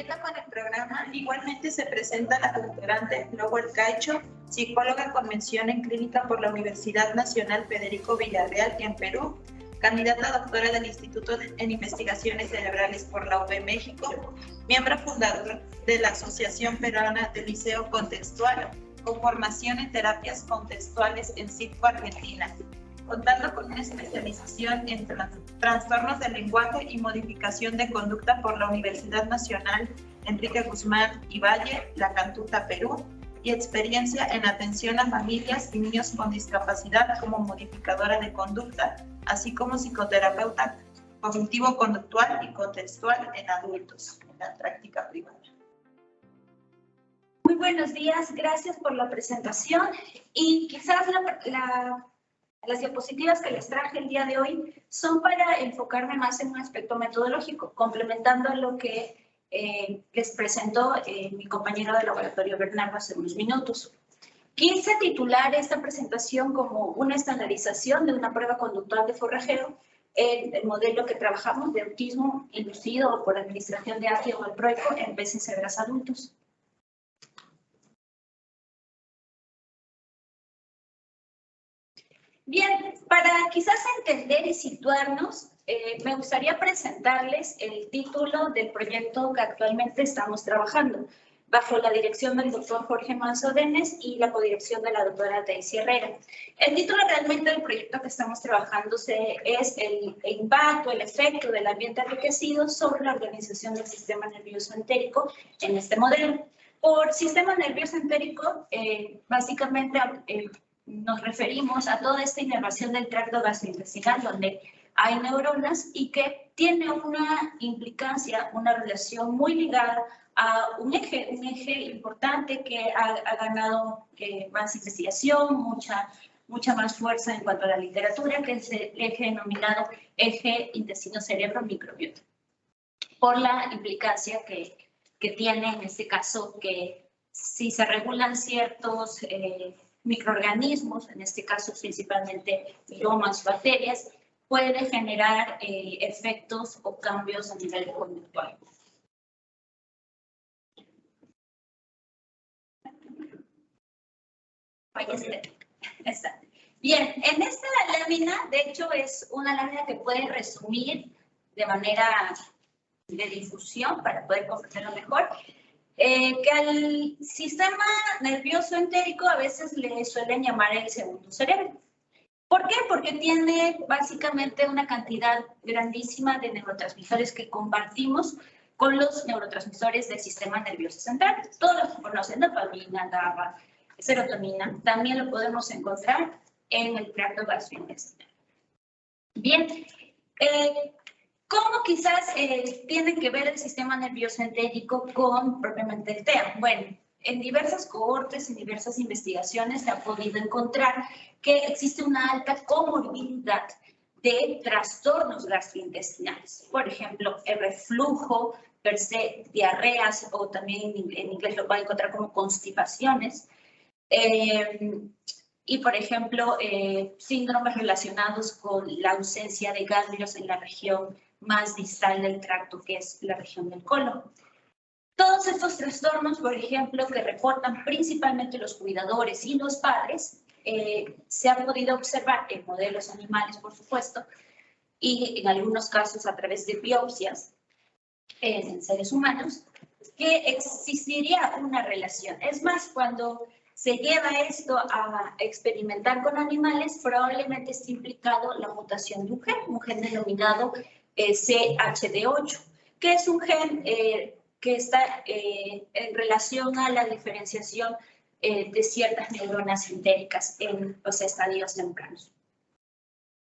Siguiendo con el programa, igualmente se presenta la doctorante Lowell Caicho, psicóloga con mención en clínica por la Universidad Nacional Federico Villarreal en Perú, candidata a doctora del Instituto en Investigaciones Cerebrales por la UB México, miembro fundador de la Asociación Peruana de Liceo Contextual, con formación en terapias contextuales en CITCO Argentina, contando con una especialización en trastornos del lenguaje y modificación de conducta por la Universidad Nacional Enrique Guzmán y Valle, La Cantuta, Perú, y experiencia en atención a familias y niños con discapacidad como modificadora de conducta, así como psicoterapeuta cognitivo-conductual y contextual en adultos, en la práctica privada. Muy buenos días, gracias por la presentación. Y quizás las diapositivas que les traje el día de hoy son para enfocarme más en un aspecto metodológico, complementando lo que les presentó mi compañero de laboratorio Bernardo hace unos minutos. Quise titular esta presentación como una estandarización de una prueba conductual de forrajeo en el modelo que trabajamos de autismo inducido por administración de ácido valproico en peces cebras adultos. Bien, para quizás entender y situarnos, me gustaría presentarles el título del proyecto que actualmente estamos trabajando, bajo la dirección del doctor Jorge Manso Denes y la codirección de la doctora Daisy Herrera. El título realmente del proyecto que estamos trabajando es el impacto, el efecto del ambiente enriquecido sobre la organización del sistema nervioso entérico en este modelo. Por sistema nervioso entérico, básicamente nos referimos a toda esta inervación del tracto gastrointestinal donde hay neuronas y que tiene una implicancia, una relación muy ligada a un eje importante que ha ganado más investigación, mucha más fuerza en cuanto a la literatura, que es el eje denominado eje intestino-cerebro-microbiota, por la implicancia que tiene en este caso que si se regulan ciertos microorganismos, en este caso principalmente miomas, bacterias, puede generar efectos o cambios a nivel conductual. Bien, en esta lámina, de hecho, es una lámina que puede resumir de manera de difusión para poder comprenderlo mejor. Que al sistema nervioso entérico a veces le suelen llamar el segundo cerebro. ¿Por qué? Porque tiene básicamente una cantidad grandísima de neurotransmisores que compartimos con los neurotransmisores del sistema nervioso central. Todos los que conocen, dopamina, GABA, serotonina, también lo podemos encontrar en el tracto gastrointestinal. Bien, ¿cómo quizás tiene que ver el sistema nervioso entérico con propiamente el TEA? Bueno, en diversas cohortes, en diversas investigaciones se ha podido encontrar que existe una alta comorbilidad de trastornos gastrointestinales. Por ejemplo, el reflujo, per se, diarreas, o también en inglés lo pueden encontrar como constipaciones. Y, por ejemplo, síndromes relacionados con la ausencia de ganglios en la región más distal del tracto, que es la región del colon. Todos estos trastornos, por ejemplo, que reportan principalmente los cuidadores y los padres, se ha podido observar en modelos animales, por supuesto, y en algunos casos a través de biopsias en seres humanos, que existiría una relación. Es más, cuando se lleva esto a experimentar con animales, probablemente esté implicado la mutación de un gen denominado CHD8, que es un gen que está en relación a la diferenciación de ciertas neuronas entéricas en los estadios tempranos.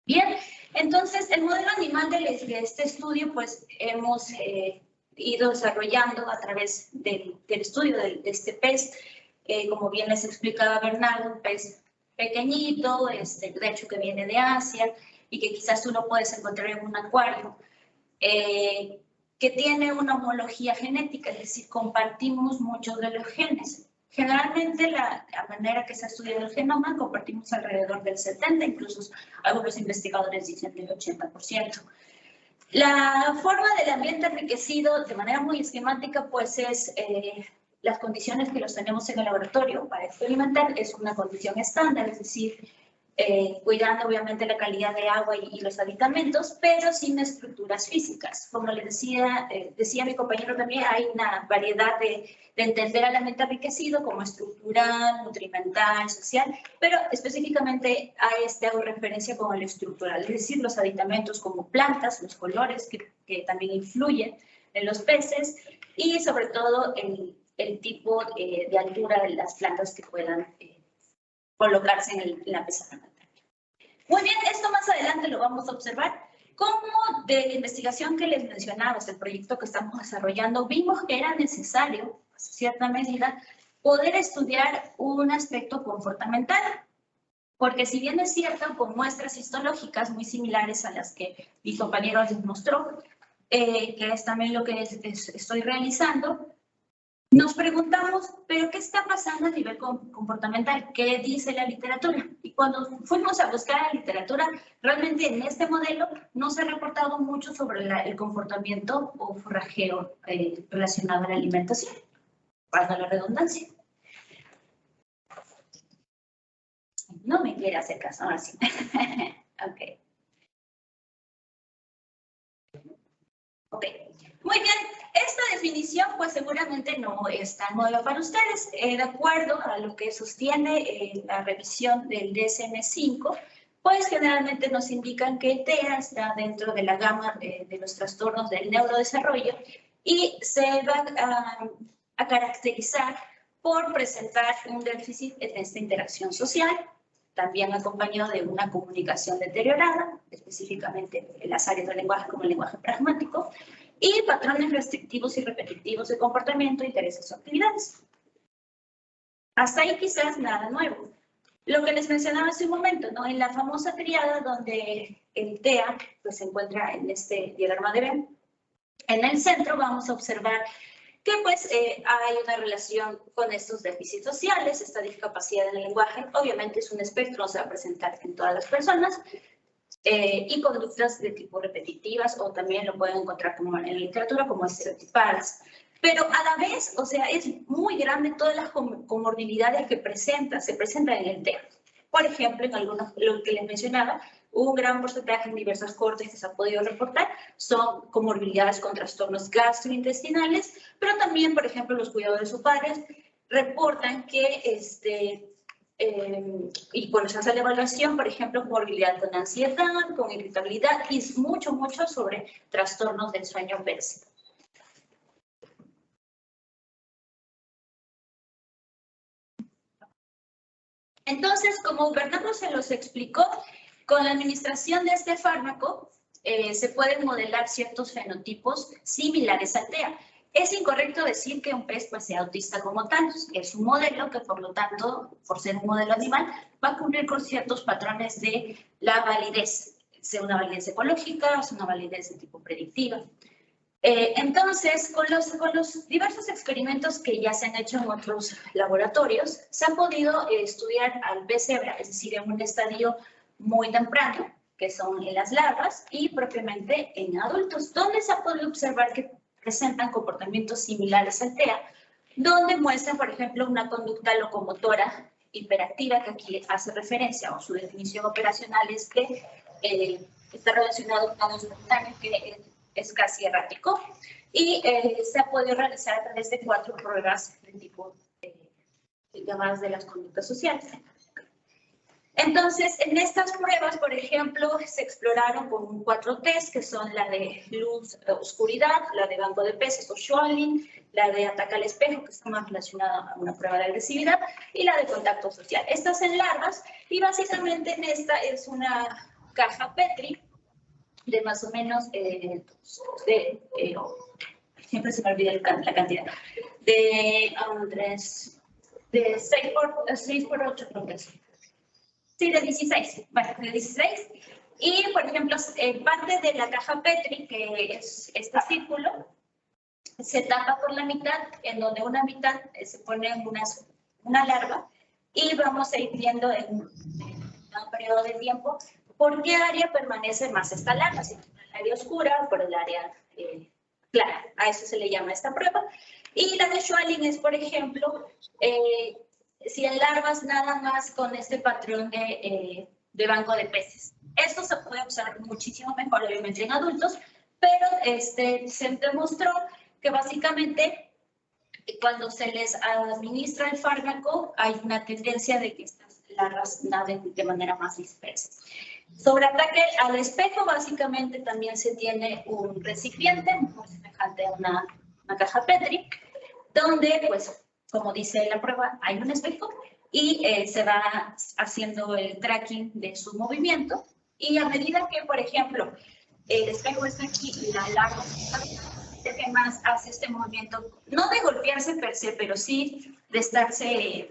Bien, entonces el modelo animal de este estudio, pues hemos ido desarrollando a través del estudio de este pez, como bien les explicaba Bernardo, un pez pequeñito, de hecho que viene de Asia y que quizás tú lo puedes encontrar en un acuario, que tiene una homología genética, es decir, compartimos muchos de los genes. Generalmente, la manera que se ha estudiado el genoma, compartimos alrededor del 70%, incluso algunos investigadores dicen del 80%. La forma del ambiente enriquecido de manera muy esquemática, pues es las condiciones que los tenemos en el laboratorio para experimentar, es una condición estándar, es decir, cuidando obviamente la calidad de agua y los aditamentos, pero sin estructuras físicas. Como les decía mi compañero también, hay una variedad de entender al ambiente enriquecido como estructural, nutrimental, social, pero específicamente a este hago referencia como el estructural, es decir, los aditamentos como plantas, los colores que también influyen en los peces y sobre todo el tipo de altura de las plantas que puedan colocarse en la pecera. Muy bien, esto más adelante lo vamos a observar. Como de la investigación que les mencionaba, el proyecto que estamos desarrollando, vimos que era necesario, a cierta medida, poder estudiar un aspecto comportamental. Porque si bien es cierto, con muestras histológicas muy similares a las que mi compañero les mostró, que es también lo que estoy realizando, nos preguntamos, ¿pero qué está pasando a nivel comportamental? ¿Qué dice la literatura? Y cuando fuimos a buscar la literatura, realmente en este modelo no se ha reportado mucho sobre el comportamiento o forrajeo relacionado a la alimentación, para la redundancia. No me quiere hacer caso, ahora sí. Ok. Ok. Muy bien, esta definición pues seguramente no es tan nueva para ustedes. De acuerdo a lo que sostiene la revisión del DSM-5, pues generalmente nos indican que el TEA está dentro de la gama de los trastornos del neurodesarrollo y se va a caracterizar por presentar un déficit en esta interacción social, también acompañado de una comunicación deteriorada, específicamente en las áreas del lenguaje como el lenguaje pragmático, y patrones restrictivos y repetitivos de comportamiento, intereses o actividades. Hasta ahí quizás nada nuevo. Lo que les mencionaba hace un momento, ¿no? En la famosa triada donde el TEA pues, se encuentra en este diagrama de Venn, en el centro vamos a observar que pues hay una relación con estos déficits sociales, esta discapacidad en el lenguaje, obviamente es un espectro, no se va a presentar en todas las personas, y conductas de tipo repetitivas o también lo pueden encontrar como en la literatura como estereotipadas. Pero a la vez, o sea, es muy grande todas las comorbilidades que se presentan en el TEA. Por ejemplo, en algunos, lo que les mencionaba, un gran porcentaje en diversas cortes que se ha podido reportar son comorbilidades con trastornos gastrointestinales, pero también, por ejemplo, los cuidadores o padres reportan que y cuando se hace la evaluación, por ejemplo, comorbilidad con ansiedad, con irritabilidad y mucho sobre trastornos del sueño pésico. Entonces, como Bernardo se los explicó, con la administración de este fármaco se pueden modelar ciertos fenotipos similares al TEA. Es incorrecto decir que un pez pues, sea autista como tal. Es un modelo que, por lo tanto, por ser un modelo animal, va a cumplir con ciertos patrones de la validez, sea una validez ecológica, sea una validez de tipo predictiva. Entonces, con los diversos experimentos que ya se han hecho en otros laboratorios, se ha podido estudiar al pez cebra, es decir, en un estadio muy temprano, que son en las larvas, y propiamente en adultos, donde se ha podido observar que presentan comportamientos similares al TEA, donde muestran, por ejemplo, una conducta locomotora hiperactiva, que aquí hace referencia, o su definición operacional es que está relacionado con un espontáneo que es casi errático, y se ha podido realizar a través de 4 pruebas de tipo llamadas de las conductas sociales. Entonces, en estas pruebas, por ejemplo, se exploraron con 4 test, que son la de luz, oscuridad, la de banco de peces o Schwanling, la de ataque al espejo, que está más relacionada a una prueba de agresividad, y la de contacto social. Estas en larvas, y básicamente en esta es una caja Petri, de más o menos, siempre se me olvida la cantidad, de 6 por 8 creo que es. Sí, de 16, bueno, de 16. Y, por ejemplo, parte de la caja Petri, que es este círculo, se tapa por la mitad, en donde una mitad se pone una larva, y vamos a ir viendo en un periodo de tiempo por qué área permanece más esta larva, si la área oscura, por el área clara. A eso se le llama esta prueba. Y la de Schwalling es, por ejemplo, si en larvas nada más con este patrón de banco de peces. Esto se puede observar muchísimo mejor, obviamente, en adultos, pero se demostró que básicamente cuando se les administra el fármaco hay una tendencia de que estas larvas naden de manera más dispersa. Sobre ataque al espejo, básicamente también se tiene un recipiente muy semejante a una caja Petri, donde, pues, como dice la prueba, hay un espejo y se va haciendo el tracking de su movimiento. Y a medida que, por ejemplo, el espejo está aquí y la larva que más hace este movimiento, no de golpearse per se, pero sí de estarse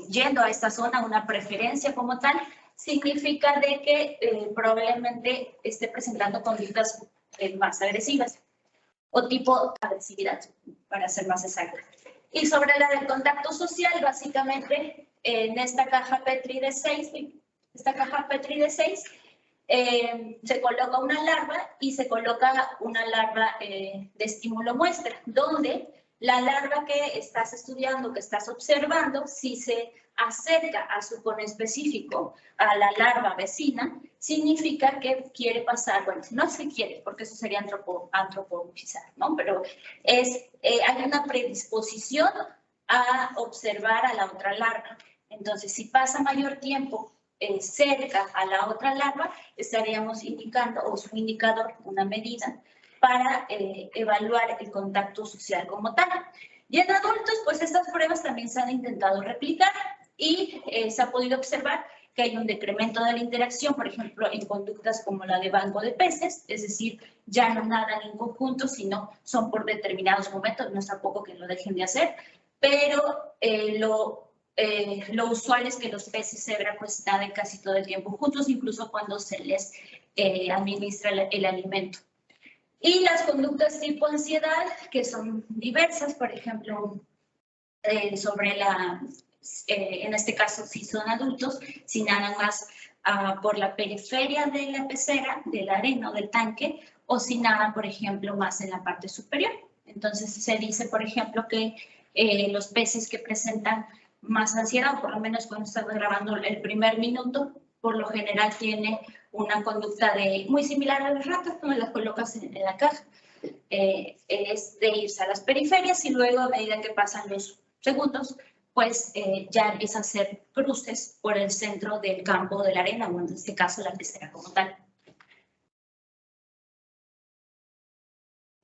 yendo a esta zona, una preferencia como tal, significa de que probablemente esté presentando conductas más agresivas o tipo agresividad, para ser más exacta. Y sobre la del contacto social, básicamente en esta caja Petri de 6, se coloca una larva y se coloca una larva de estímulo muestra, donde la larva que estás estudiando, que estás observando, si se acerca a su conespecífico, a la larva vecina, significa que quiere pasar, bueno, no se quiere, porque eso sería antropomorfizar, ¿no? Pero hay una predisposición a observar a la otra larva. Entonces, si pasa mayor tiempo cerca a la otra larva, estaríamos indicando, o es un indicador, una medida, para evaluar el contacto social como tal. Y en adultos, pues estas pruebas también se han intentado replicar y se ha podido observar que hay un decremento de la interacción, por ejemplo, en conductas como la de banco de peces, es decir, ya no nadan en conjunto, sino son por determinados momentos, no es tampoco que lo dejen de hacer, pero lo usual es que los peces cebra pues naden casi todo el tiempo juntos, incluso cuando se les administra el alimento. Y las conductas tipo ansiedad, que son diversas, por ejemplo, sobre en este caso si son adultos, si nadan más por la periferia de la pecera, de la arena o del tanque, o si nadan, por ejemplo, más en la parte superior. Entonces se dice, por ejemplo, que los peces que presentan más ansiedad, o por lo menos cuando estamos grabando el primer minuto, por lo general tiene una conducta muy similar a las ratas, cuando las colocas en la caja. Es de irse a las periferias y luego a medida que pasan los segundos, pues ya empieza a hacer cruces por el centro del campo de la arena, o en este caso la pecera como tal.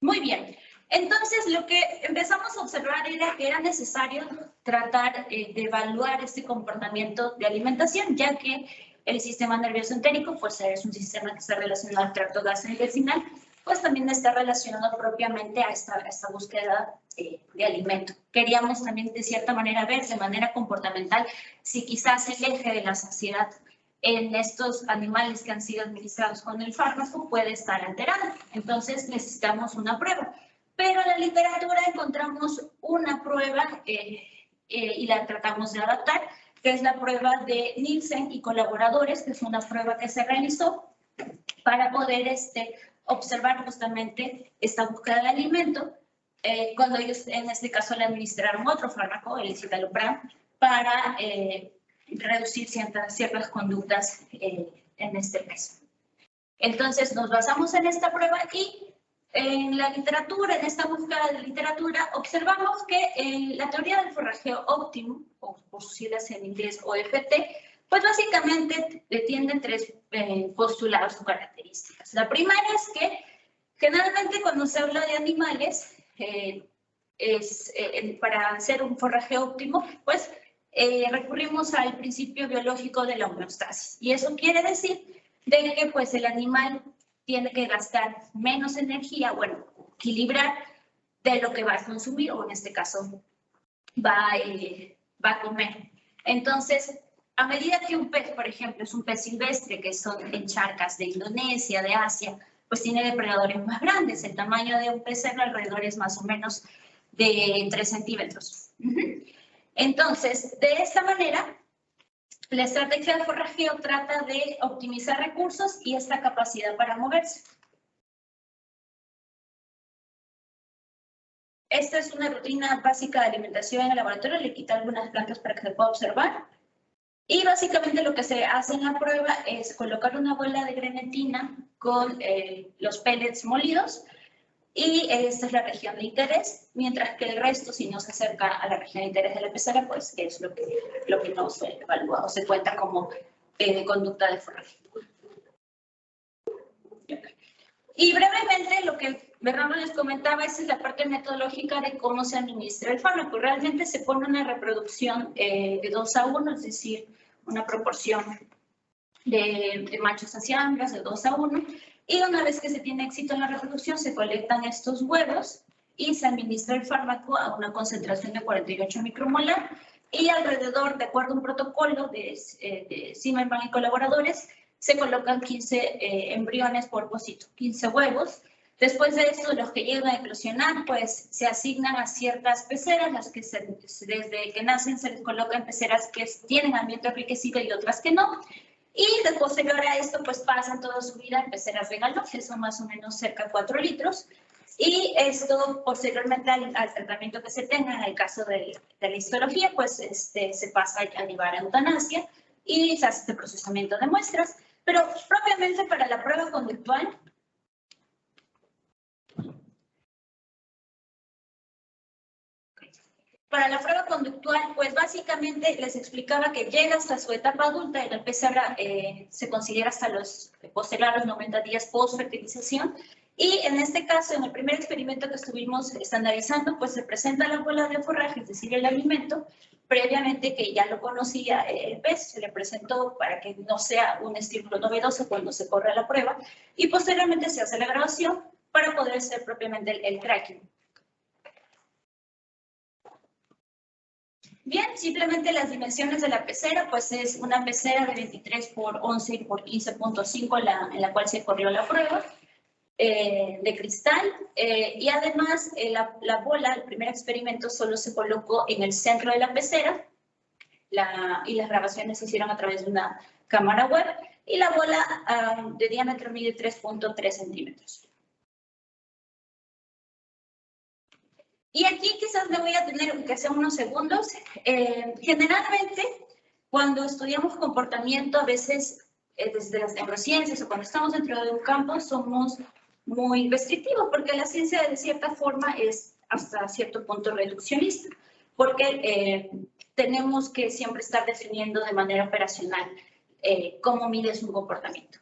Muy bien. Entonces, lo que empezamos a observar era que era necesario tratar de evaluar este comportamiento de alimentación, ya que el sistema nervioso entérico, pues es un sistema que está relacionado al tracto gastrointestinal, pues también está relacionado propiamente a esta búsqueda de alimento. Queríamos también, de cierta manera, ver de manera comportamental si quizás el eje de la saciedad en estos animales que han sido administrados con el fármaco puede estar alterado. Entonces, necesitamos una prueba. Pero en la literatura encontramos una prueba y la tratamos de adaptar, que es la prueba de Nielsen y colaboradores, que es una prueba que se realizó para poder observar justamente esta búsqueda de alimento, cuando ellos en este caso le administraron otro fármaco, el citalopram, para reducir ciertas conductas en este peso. Entonces nos basamos en esta prueba y en la literatura, en esta búsqueda de literatura, observamos que la teoría del forrajeo óptimo, o por sus siglas en inglés OFT, pues básicamente tiene tres postulados o características. La primera es que generalmente cuando se habla de animales, para hacer un forrajeo óptimo, pues recurrimos al principio biológico de la homeostasis. Y eso quiere decir de que pues el animal tiene que gastar menos energía, bueno, equilibrar de lo que va a consumir, o en este caso va a comer. Entonces, a medida que un pez, por ejemplo, es un pez silvestre, que son en charcas de Indonesia, de Asia, pues tiene depredadores más grandes. El tamaño de un pecero alrededor es más o menos de 3 centímetros. Entonces, de esta manera, la estrategia de forrajeo trata de optimizar recursos y esta capacidad para moverse. Esta es una rutina básica de alimentación en el laboratorio, le quita algunas plantas para que se pueda observar. Y básicamente lo que se hace en la prueba es colocar una bola de grenetina con los pellets molidos, y esta es la región de interés, mientras que el resto, si no se acerca a la región de interés de la pecera, pues es lo que no se evalúa o se cuenta como conducta de forraje. Y brevemente, lo que Bernardo les comentaba, esa es la parte metodológica de cómo se administra el fármaco. Realmente se pone una reproducción de 2:1, es decir, una proporción de machos hacia hembras de 2:1. Y una vez que se tiene éxito en la reproducción, se colectan estos huevos y se administra el fármaco a una concentración de 48 micromolar. Y alrededor, de acuerdo a un protocolo de Zimmerman y colaboradores, se colocan 15 embriones por pocito, 15 huevos. Después de esto, los que llegan a eclosionar, pues se asignan a ciertas peceras, las que desde que nacen se les colocan peceras que tienen ambiente enriquecido y otras que no. Y de posterior a esto, pues pasan toda su vida en peceras de galón, que son más o menos cerca de 4 litros. Y esto, posteriormente al tratamiento que se tenga, en el caso de la histología, pues se pasa a llevar a eutanasia y se hace este procesamiento de muestras. Pero propiamente para la prueba conductual, pues básicamente les explicaba que llega hasta su etapa adulta y la pecera se considera hasta los posterior a los 90 días post-fertilización. Y en este caso, en el primer experimento que estuvimos estandarizando, pues se presenta la bola de forraje, es decir, el alimento, previamente que ya lo conocía el pez, se le presentó para que no sea un estímulo novedoso cuando se corre la prueba, y posteriormente se hace la grabación para poder hacer propiamente el tracking. Bien, simplemente las dimensiones de la pecera, pues es una pecera de 23 por 11 por 15.5 en la cual se corrió la prueba de cristal, y además la bola, el primer experimento solo se colocó en el centro de la pecera y las grabaciones se hicieron a través de una cámara web, y la bola de diámetro mide 3.3 centímetros. Y aquí quizás me voy a tener que hacer unos segundos. Generalmente, cuando estudiamos comportamiento, a veces desde las neurociencias o cuando estamos dentro de un campo, somos muy restrictivos, porque la ciencia de cierta forma es hasta cierto punto reduccionista, porque tenemos que siempre estar definiendo de manera operacional cómo mides un comportamiento.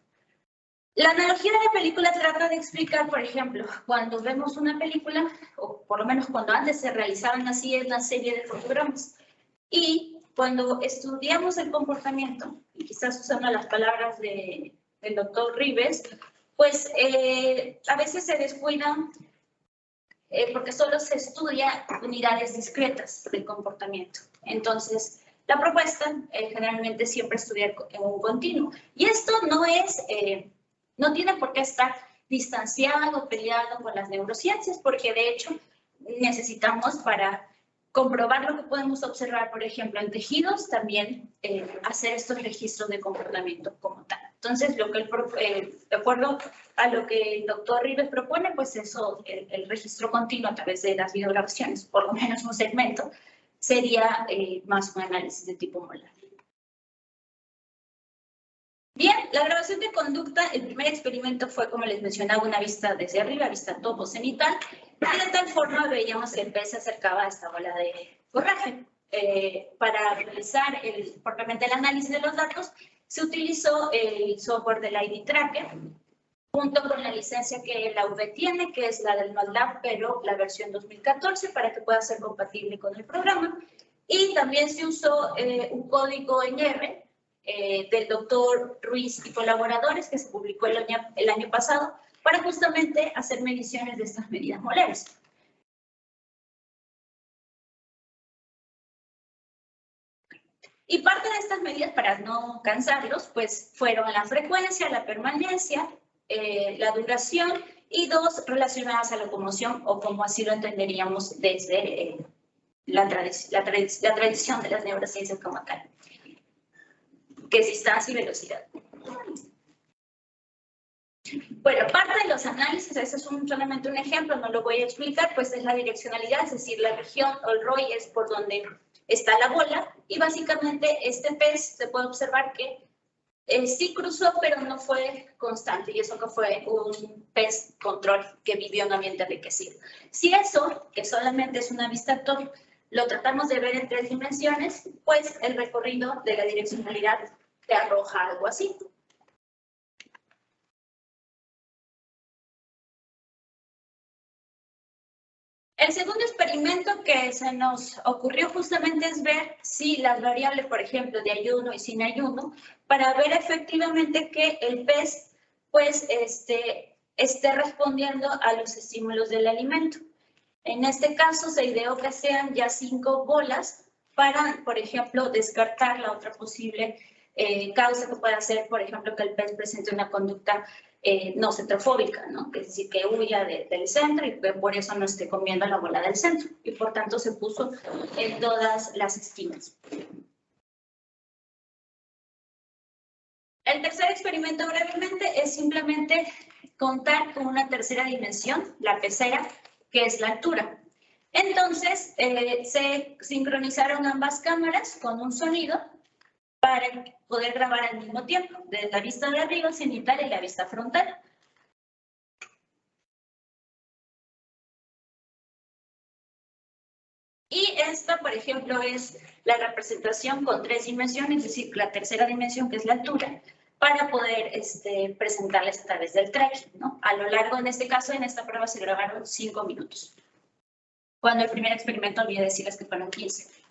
La analogía de la película trata de explicar, por ejemplo, cuando vemos una película, o por lo menos cuando antes se realizaban así una serie de fotogramas, y cuando estudiamos el comportamiento, y quizás usando las palabras del doctor Rives, pues a veces se descuidan porque solo se estudia unidades discretas del comportamiento. Entonces, la propuesta generalmente siempre estudiar en un continuo. Y esto no tiene por qué estar distanciado, peleado con las neurociencias, porque de hecho necesitamos para comprobar lo que podemos observar, por ejemplo, en tejidos, también hacer estos registros de comportamiento como tal. Entonces, de acuerdo a lo que el doctor Rives propone, pues eso, el registro continuo a través de las videograbaciones, por lo menos un segmento, sería más un análisis de tipo molar. Bien, la grabación de conducta, el primer experimento fue, como les mencionaba, una vista desde arriba, vista topo cenital, y de tal forma veíamos que el pez se acercaba a esta bola de forraje. Para realizar propiamente el análisis de los datos, se utilizó el software del ID Tracker, junto con la licencia que la UV tiene, que es la del MATLAB, pero la versión 2014, para que pueda ser compatible con el programa. Y también se usó un código en R, del doctor Ruiz y colaboradores, que se publicó el año pasado, para justamente hacer mediciones de estas medidas molares. Y parte de estas medidas, para no cansarlos, pues fueron la frecuencia, la permanencia, la duración, y 2 relacionadas a la locomoción, o como así lo entenderíamos desde la tradición de las neurociencias como tal, que es distancia y velocidad. Bueno, parte de los análisis, ese es solamente un ejemplo, no lo voy a explicar, pues es la direccionalidad, es decir, la región o el ROI es por donde está la bola y básicamente este pez se puede observar que sí cruzó, pero no fue constante y eso que fue un pez control que vivió en ambiente enriquecido. Si eso, que solamente es una vista top, lo tratamos de ver en 3 dimensiones, pues el recorrido de la direccionalidad te arroja algo así. El segundo experimento que se nos ocurrió justamente es ver si las variables, por ejemplo, de ayuno y sin ayuno, para ver efectivamente que el pez pues esté respondiendo a los estímulos del alimento. En este caso se ideó que sean ya 5 bolas para, por ejemplo, descartar la otra posible causa que pueda ser, por ejemplo, que el pez presente una conducta no centrofóbica, ¿no? Es decir, que huya del centro y que por eso no esté comiendo la bola del centro. Y por tanto se puso en todas las esquinas. El tercer experimento brevemente es simplemente contar con una tercera dimensión, la pecera, que es la altura. Entonces, se sincronizaron ambas cámaras con un sonido para poder grabar al mismo tiempo, desde la vista de arriba, cenital y la vista frontal. Y esta, por ejemplo, es la representación con 3 dimensiones, es decir, la tercera dimensión, que es la altura, para poder presentarles a través del tracking, ¿no? A lo largo, en este caso, en esta prueba se grabaron 5 minutos. Cuando el primer experimento olvidé decirles que fueron 15.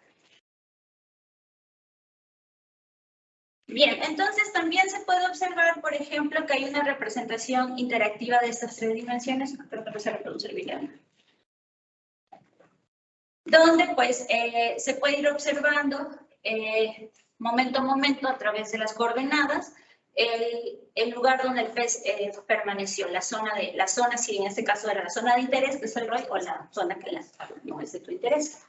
Bien, entonces también se puede observar, por ejemplo, que hay una representación interactiva de estas 3 dimensiones. Creo que no se reproduce el video. Donde pues se puede ir observando momento a momento a través de las coordenadas el lugar donde el pez permaneció, la zona, si en este caso era la zona de interés, que es el ROI, o la zona que no es de tu interés.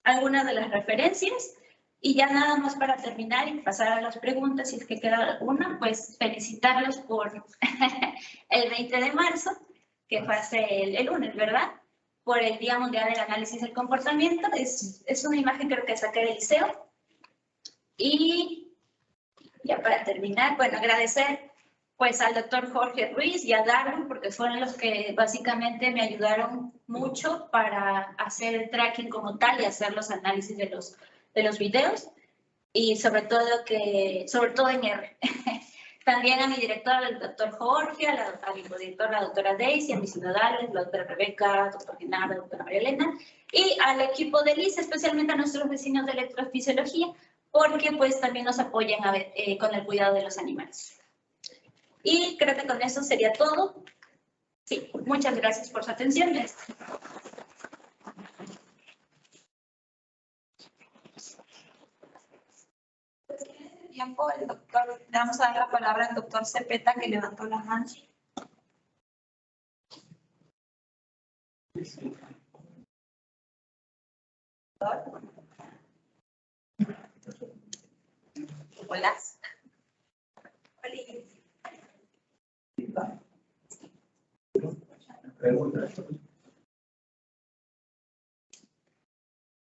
Algunas de las referencias. Y ya nada más para terminar y pasar a las preguntas, si es que queda alguna, pues felicitarlos por el 20 de marzo, que fue hace el lunes, ¿verdad? Por el Día Mundial del Análisis del Comportamiento. Es una imagen creo que saqué del liceo. Y ya para terminar, bueno, agradecer pues al doctor Jorge Ruiz y a Darwin, porque fueron los que básicamente me ayudaron mucho para hacer el tracking como tal y hacer los análisis de los videos, y sobre todo en R. También a mi director, el doctor Jorge, a mi codirectora, la doctora Daisy, a mis sinodales, la doctora Rebeca, doctor Genaro, doctora María Elena, y al equipo de LIS, especialmente a nuestros vecinos de electrofisiología, porque pues también nos apoyan con el cuidado de los animales. Y creo que con eso sería todo. Sí, muchas gracias por su atención. Tiempo, el doctor, le vamos a dar la palabra al doctor Cepeta, que levantó la mano. Hola. Pregunta.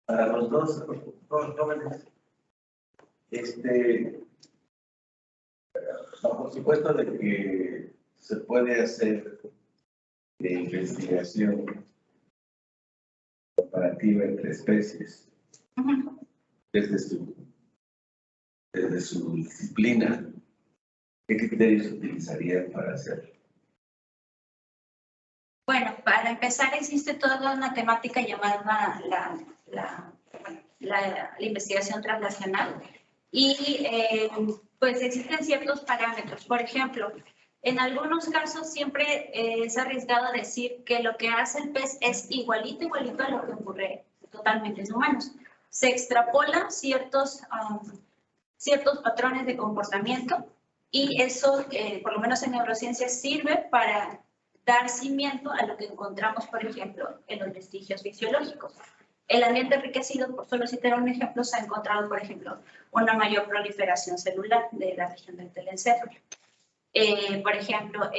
Para los dos jóvenes, por supuesto de que se puede hacer investigación comparativa entre especies desde su disciplina. ¿Qué criterios utilizarían para hacerlo? Bueno, para empezar existe toda una temática llamada la investigación translacional y pues existen ciertos parámetros. Por ejemplo, en algunos casos siempre es arriesgado decir que lo que hace el pez es igualito a lo que ocurre totalmente en humanos. Se extrapolan ciertos patrones de comportamiento y eso, por lo menos en neurociencias, sirve para dar cimiento a lo que encontramos, por ejemplo, en los vestigios fisiológicos. El ambiente enriquecido, por solo citar un ejemplo, se ha encontrado, por ejemplo, una mayor proliferación celular de la región del telencéfalo. Por ejemplo,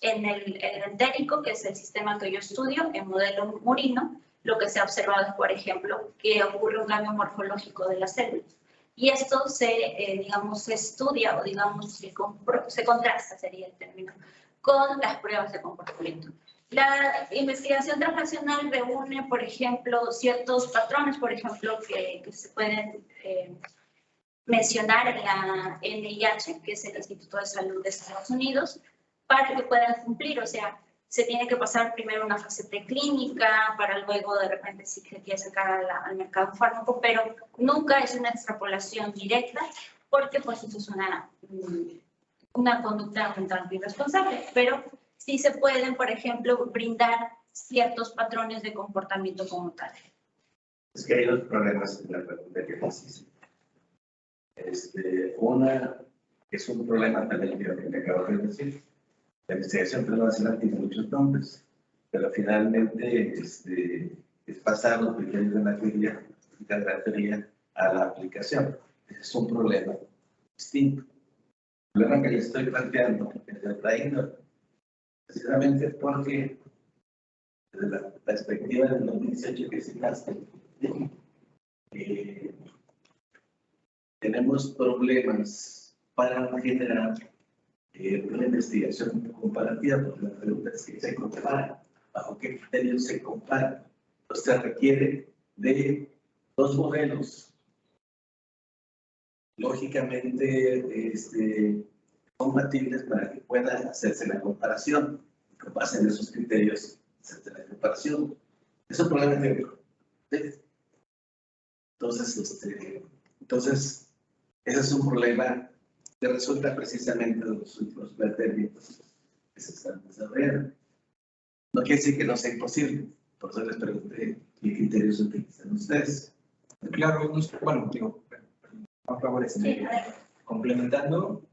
en el entérico, que es el sistema que yo estudio, en modelo murino, lo que se ha observado es, por ejemplo, que ocurre un cambio morfológico de las células. Y esto digamos, se estudia o, digamos, se contrasta, sería el término, con las pruebas de comportamiento. La investigación translacional reúne, por ejemplo, ciertos patrones, por ejemplo, que se pueden mencionar en la NIH, que es el Instituto de Salud de Estados Unidos, para que puedan cumplir. O sea, se tiene que pasar primero una fase preclínica para luego de repente sí que quiere sacar al mercado un fármaco, pero nunca es una extrapolación directa porque pues eso es una conducta un tanto irresponsable, pero sí se pueden, por ejemplo, brindar ciertos patrones de comportamiento como tal. Es que hay dos problemas en la pregunta que nos hice. Una es un problema también que acabo de decir. La investigación translacional tiene muchos nombres, pero finalmente es pasar los criterios de la teoría a la aplicación. Ese es un problema distinto. El problema que le estoy planteando es de otra índole, precisamente porque desde la perspectiva del 2018 que citaste, tenemos problemas para generar una investigación comparativa, porque la pregunta es que se compara, bajo qué criterios se compara. Entonces se requiere de dos modelos lógicamente compatibles para que pueda hacerse la comparación, con base en esos criterios hacerse la comparación. Es un problema teórico. Entonces, ese es un problema que resulta precisamente de los últimos planteamientos que se están desarrollando. No quiere decir que no sea imposible, por eso les pregunté qué criterios utilizan ustedes. Claro, bueno, digo, por favor, complementando,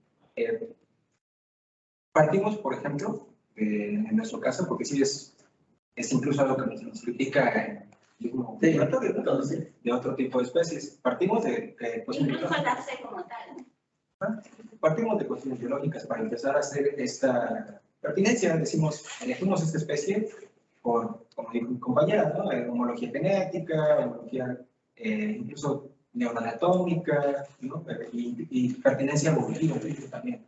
partimos, por ejemplo, en nuestro caso, porque sí es incluso algo que nos critica de otro tipo de especies. Partimos de incluso la C como tal, ¿no? Partimos de cuestiones biológicas para empezar a hacer esta pertinencia. Elegimos esta especie por, como dijo mi compañera, ¿no? Homología genética, homología incluso neuroanatómica, ¿no? y pertinencia evolutiva también.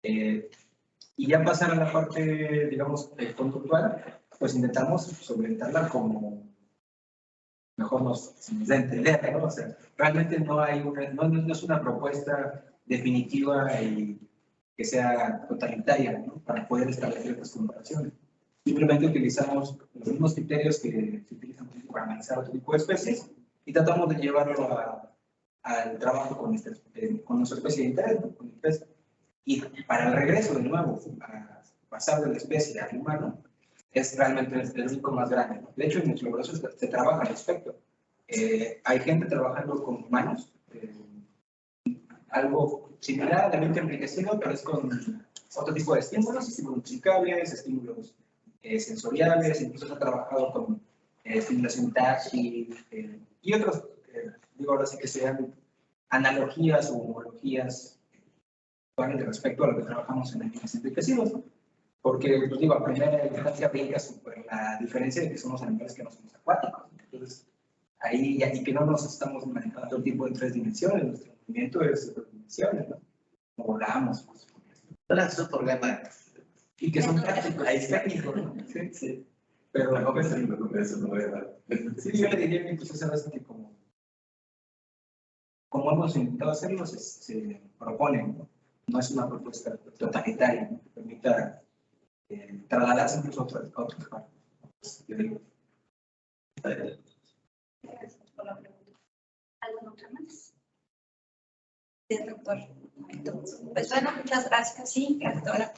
Y ya pasar a la parte, digamos, conductual, pues intentamos solventarla como mejor nos da a entender, ¿no? O sea, realmente no es una propuesta definitiva y que sea totalitaria, ¿no? Para poder establecer estas comparaciones. Simplemente utilizamos los mismos criterios que se utilizan para analizar otro tipo de especies y tratamos de llevarlo al trabajo con nuestra especie de interés, ¿no? Con el pez. Y para el regreso, de nuevo, a pasar de la especie al humano, es realmente el único más grande, ¿no? De hecho, en nuestro laboratorio se trabaja al respecto. Hay gente trabajando con humanos, algo similar al ambiente enriquecido, pero es con otro tipo de estímulos musicables, estímulos sensoriales, incluso se ha trabajado con estimulación táctil y otros, digo ahora sí que sean analogías o homologías respecto a lo que trabajamos en ambientes enriquecidos, ¿no? Porque, pues digo, a primera instancia brinca la diferencia de que somos animales que no somos acuáticos. Entonces, ahí, y que no nos estamos manejando todo el tiempo en 3 dimensiones, nuestro movimiento es de 2 dimensiones, ¿no? No volamos. Pues. Pero es un problema. Y que son prácticos, ahí es técnico, ¿no? Sí, sí. Pero no, pues, sí, yo le diría que entonces a veces que como hemos intentado hacerlo, se propone, ¿no? No es una propuesta totalitaria, ¿no? Que permita trasladarse incluso a otros partes. Yo digo. Gracias por la pregunta. ¿Alguna otra más? Sí, doctor. Entonces, pues bueno, muchas gracias. Sí, doctora.